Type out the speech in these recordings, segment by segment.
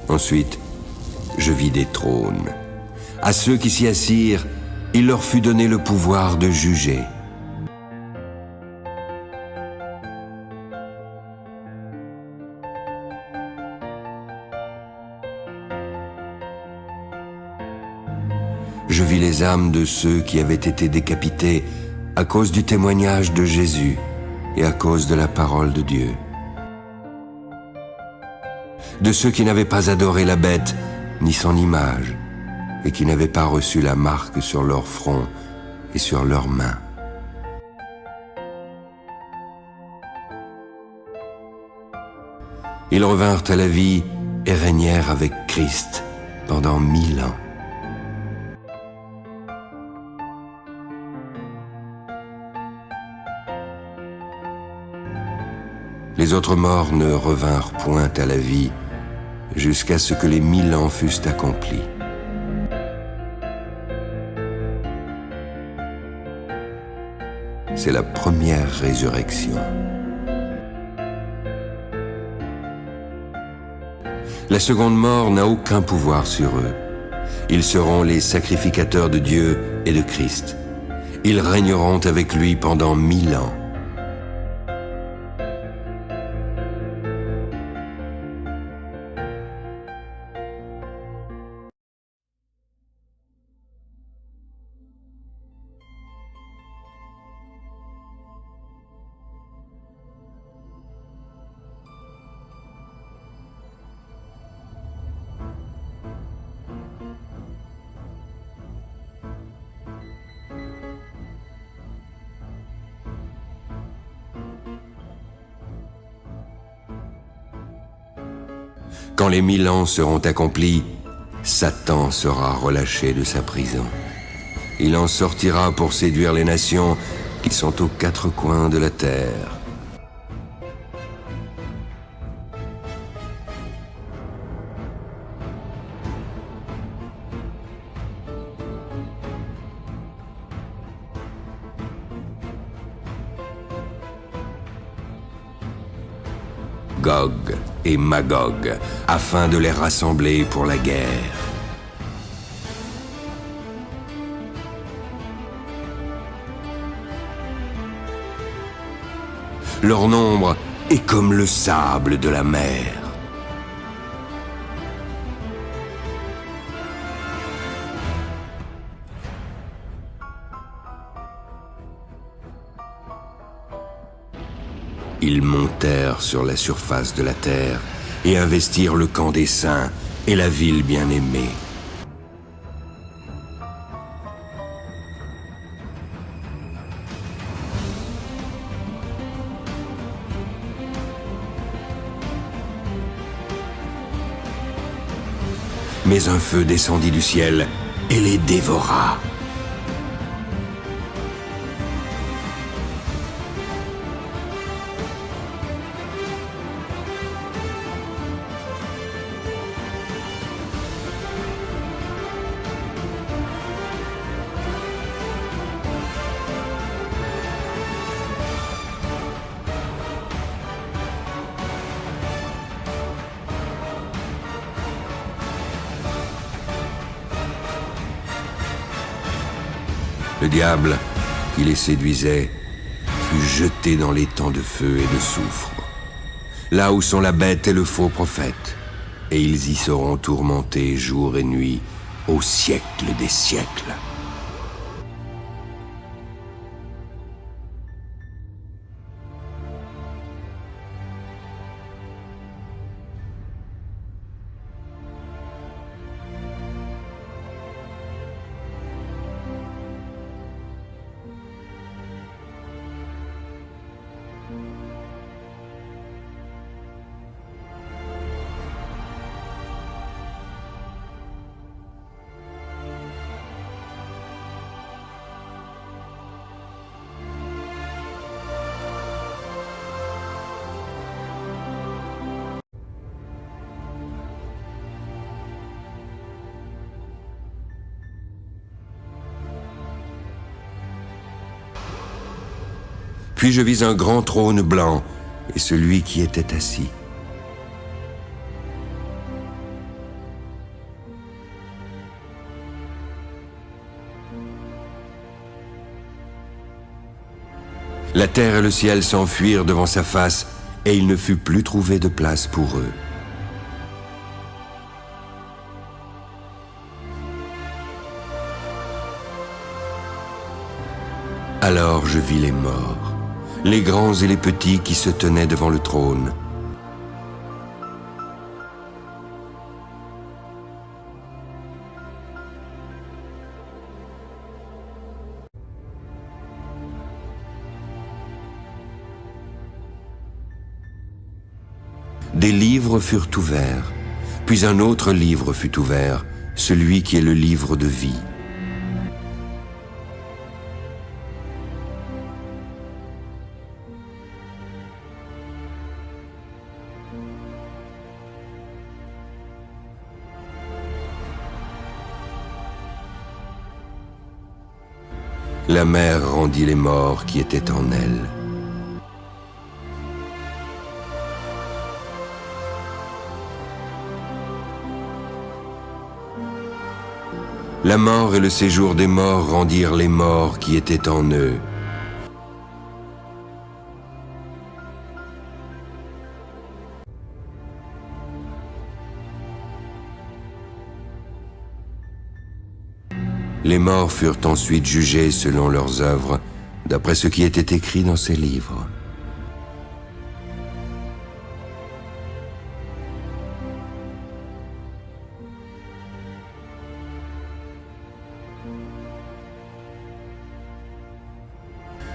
Ensuite, je vis des trônes. À ceux qui s'y assirent, il leur fut donné le pouvoir de juger. Je vis les âmes de ceux qui avaient été décapités à cause du témoignage de Jésus et à cause de la parole de Dieu. De ceux qui n'avaient pas adoré la bête ni son image et qui n'avaient pas reçu la marque sur leur front et sur leurs mains. Ils revinrent à la vie et régnèrent avec Christ pendant 1000 ans. Les autres morts ne revinrent point à la vie jusqu'à ce que les 1000 ans fussent accomplis. C'est la première résurrection. La seconde mort n'a aucun pouvoir sur eux. Ils seront les sacrificateurs de Dieu et de Christ. Ils régneront avec lui pendant 1000 ans. Quand les 1000 ans seront accomplis, Satan sera relâché de sa prison. Il en sortira pour séduire les nations qui sont aux 4 coins de la terre. Gog et Magog, afin de les rassembler pour la guerre. Leur nombre est comme le sable de la mer. Ils montèrent sur la surface de la terre et investirent le camp des saints et la ville bien-aimée. Mais un feu descendit du ciel et les dévora. Le diable, qui les séduisait, fut jeté dans l'étang de feu et de soufre, là où sont la bête et le faux prophète, et ils y seront tourmentés jour et nuit, au siècle des siècles. Puis je vis un grand trône blanc et celui qui était assis. La terre et le ciel s'enfuirent devant sa face, et il ne fut plus trouvé de place pour eux. Alors je vis les morts, les grands et les petits qui se tenaient devant le trône. Des livres furent ouverts, puis un autre livre fut ouvert, celui qui est le livre de vie. La mer rendit les morts qui étaient en elle. La mort et le séjour des morts rendirent les morts qui étaient en eux. Les morts furent ensuite jugés selon leurs œuvres, d'après ce qui était écrit dans ces livres.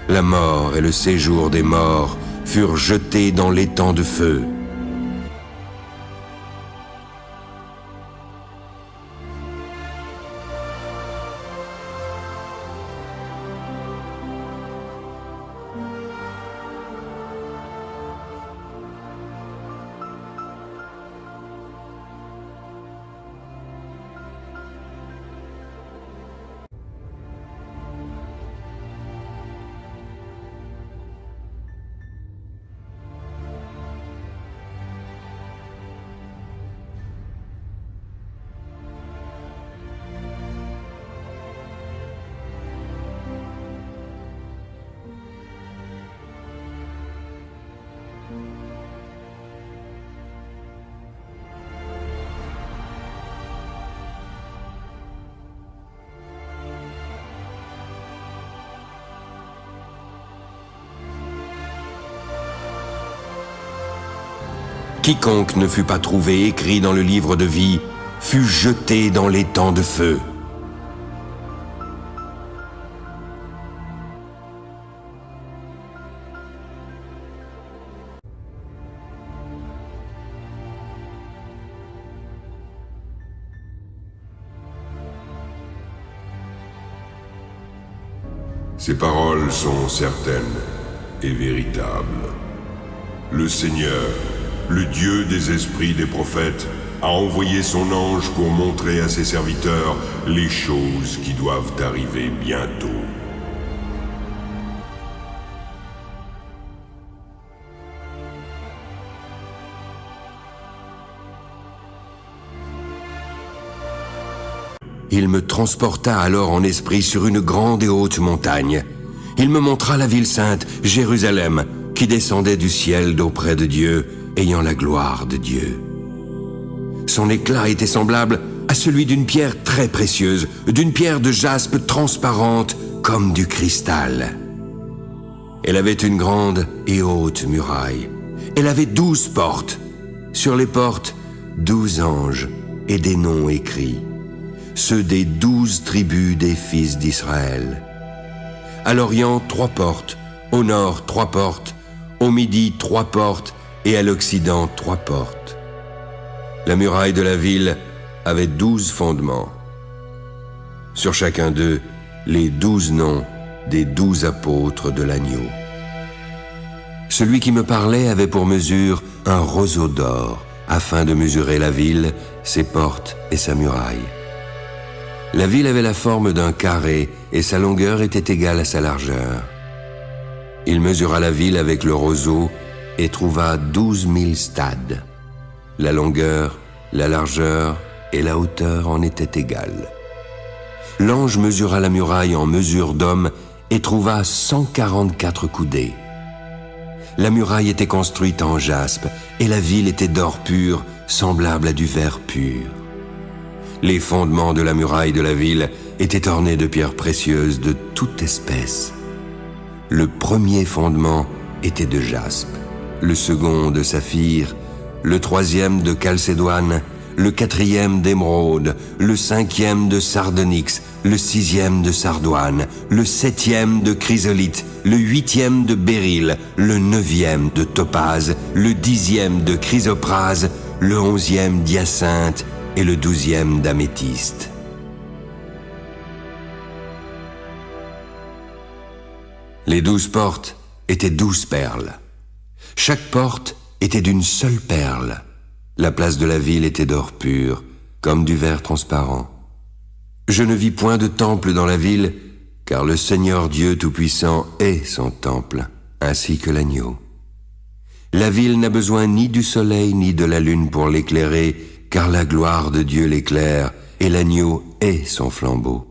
La mort et le séjour des morts furent jetés dans l'étang de feu. Quiconque ne fut pas trouvé écrit dans le livre de vie fut jeté dans l'étang de feu. Ces paroles sont certaines et véritables. Le Seigneur, le Dieu des esprits des prophètes, a envoyé son ange pour montrer à ses serviteurs les choses qui doivent arriver bientôt. Il me transporta alors en esprit sur une grande et haute montagne. Il me montra la ville sainte, Jérusalem, qui descendait du ciel d'auprès de Dieu, ayant la gloire de Dieu. Son éclat était semblable à celui d'une pierre très précieuse, d'une pierre de jaspe transparente comme du cristal. Elle avait une grande et haute muraille. Elle avait 12 portes. Sur les portes, 12 anges et des noms écrits, ceux des 12 tribus des fils d'Israël. À l'Orient, 3 portes, au Nord, 3 portes, au Midi, 3 portes, et à l'Occident, 3 portes. La muraille de la ville avait 12 fondements. Sur chacun d'eux, les 12 noms des 12 apôtres de l'agneau. Celui qui me parlait avait pour mesure un roseau d'or, afin de mesurer la ville, ses portes et sa muraille. La ville avait la forme d'un carré, et sa longueur était égale à sa largeur. Il mesura la ville avec le roseau, et trouva 12 000 stades. La longueur, la largeur et la hauteur en étaient égales. L'ange mesura la muraille en mesure d'homme et trouva 144 coudées. La muraille était construite en jaspe, et la ville était d'or pur, semblable à du verre pur. Les fondements de la muraille de la ville étaient ornés de pierres précieuses de toute espèce. Le premier fondement était de jaspe, le second de saphir, le troisième de chalcédoine, le quatrième d'émeraude, le cinquième de sardonyx, le sixième de sardoine, le septième de chrysolite, le huitième de béryl, le neuvième de topaze, le dixième de chrysoprase, le onzième d'hyacinthe et le douzième d'améthyste. Les 12 portes étaient 12 perles. Chaque porte était d'une seule perle. La place de la ville était d'or pur, comme du verre transparent. Je ne vis point de temple dans la ville, car le Seigneur Dieu Tout-Puissant est son temple, ainsi que l'agneau. La ville n'a besoin ni du soleil ni de la lune pour l'éclairer, car la gloire de Dieu l'éclaire, et l'agneau est son flambeau.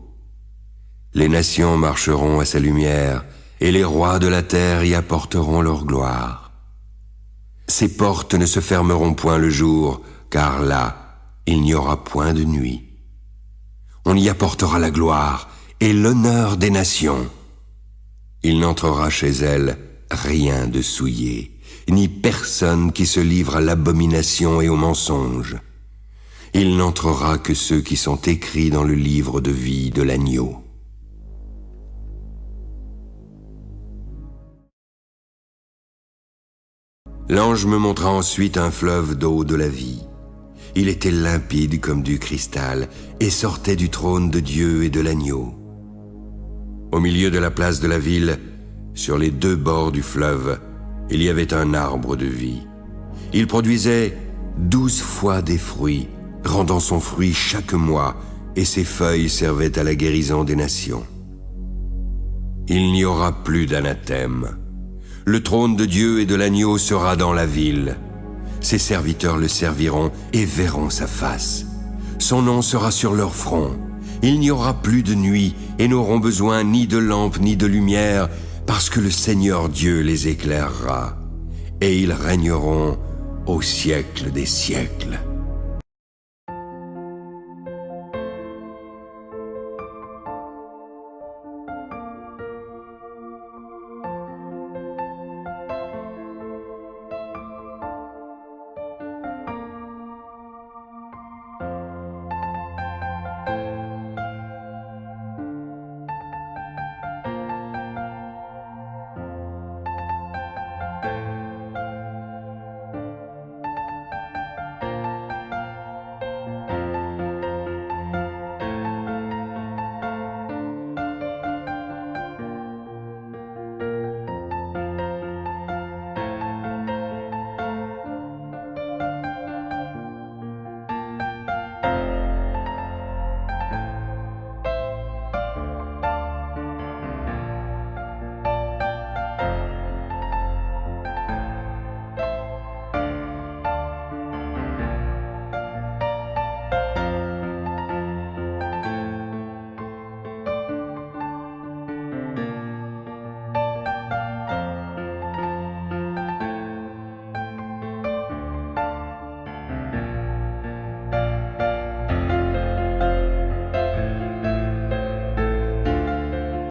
Les nations marcheront à sa lumière, et les rois de la terre y apporteront leur gloire. Ses portes ne se fermeront point le jour, car là, il n'y aura point de nuit. On y apportera la gloire et l'honneur des nations. Il n'entrera chez elle rien de souillé, ni personne qui se livre à l'abomination et au mensonge. Il n'entrera que ceux qui sont écrits dans le livre de vie de l'agneau. L'ange me montra ensuite un fleuve d'eau de la vie. Il était limpide comme du cristal et sortait du trône de Dieu et de l'agneau. Au milieu de la place de la ville, sur les 2 bords du fleuve, il y avait un arbre de vie. Il produisait 12 fois des fruits, rendant son fruit chaque mois, et ses feuilles servaient à la guérison des nations. Il n'y aura plus d'anathème. Le trône de Dieu et de l'agneau sera dans la ville. Ses serviteurs le serviront et verront sa face. Son nom sera sur leur front. Il n'y aura plus de nuit et n'auront besoin ni de lampe ni de lumière, parce que le Seigneur Dieu les éclairera. Et ils régneront au siècle des siècles.